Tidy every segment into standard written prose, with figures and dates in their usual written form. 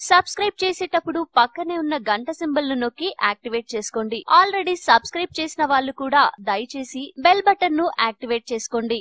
Subscribe చేసేటప్పుడు పక్కనే ఉన్న గంట సింబల్ ను నొక్కి యాక్టివేట్ చేసుకోండి. ఆల్రెడీ సబ్స్క్రైబ్ చేసిన వాళ్ళు కూడా దయచేసి బెల్ బటన్ ను యాక్టివేట్ చేసుకోండి.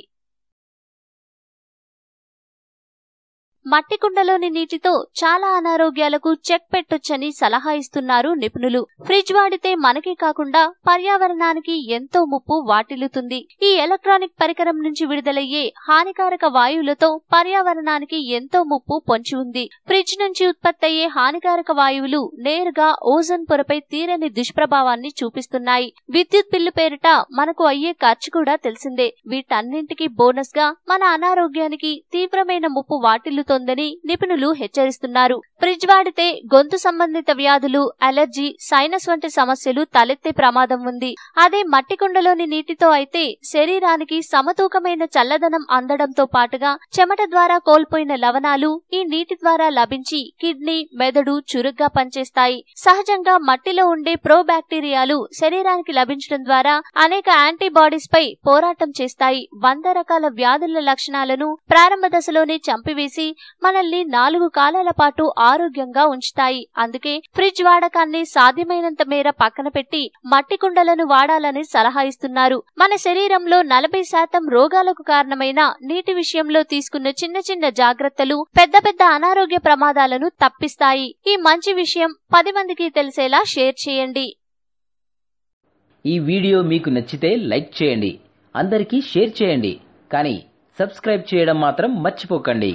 మట్టి కుండలోని నీటితో చాలా అనారోగ్యాలకు చెక్ పెట్టొచ్చని సలహా ఇస్తున్నారు నిపుణులు. ఫ్రిడ్జ్ వాడితే మనకే కాకుండా పర్యావరణానికి ఎంతో ముప్పు వాటిల్లుతుంది. ఈ ఎలక్ట్రానిక్ పరికరం నుంచి విడుదలయ్యే హానికారక వాయువులతో పర్యావరణానికి ఎంతో ముప్పు పొంచి ఉంది. ఫ్రిడ్జ్ నుంచి ఉత్పత్తయ్యే హానికారక వాయువులు నేరుగా ఓజోన్ పొరపై తీరని దుష్ప్రభావాన్ని చూపిస్తున్నాయి. విద్యుత్ బిల్లు పేరిట మనకు అయ్యే ఖర్చు కూడా తెలిసిందే. వీటన్నింటికి బోనస్ గా మన అనారోగ్యానికి తీవ్రమైన ముప్పు వాటిల్లుతోందని నిపుణులు హెచ్చరిస్తున్నారు. ఫ్రిడ్జ్ వాడితే గొంతు సంబంధిత వ్యాధులు, అలర్జీ, సైనస్ వంటి సమస్యలు తలెత్తే ప్రమాదం ఉంది. అదే మట్టి కుండలోని నీటితో అయితే శరీరానికి సమతూకమైన చల్లదనం అందడంతో పాటుగా చెమట ద్వారా కోల్పోయిన లవణాలు ఈ నీటి ద్వారా లభించి కిడ్నీ, మెదడు చురుగ్గా పనిచేస్తాయి. సహజంగా మట్టిలో ఉండే ప్రోబాక్టీరియాలు శరీరానికి లభించడం ద్వారా అనేక యాంటీబాడీస్ పై పోరాటం చేస్తాయి. 100 రకాల వ్యాధుల లక్షణాలను ప్రారంభ దశలోనే చంపివేసి మనల్ని 4 కాలాల పాటు ఆరోగ్యంగా ఉంచుతాయి. అందుకే ఫ్రిడ్జ్ వాడకాన్ని సాధ్యమైనంత మేర పక్కన పెట్టి మట్టి కుండలను వాడాలని సలహా ఇస్తున్నారు. మన శరీరంలో 40% రోగాలకు కారణమైన నీటి విషయంలో తీసుకున్న చిన్న చిన్న జాగ్రత్తలు పెద్ద పెద్ద అనారోగ్య ప్రమాదాలను తప్పిస్తాయి. ఈ మంచి విషయం 10 మందికి తెలిసేలా షేర్ చేయండి. ఈ వీడియో మీకు నచ్చితే లైక్ చేయండి, అందరికీ షేర్ చేయండి, కానీ సబ్స్క్రైబ్ చేయడం మాత్రం మర్చిపోకండి.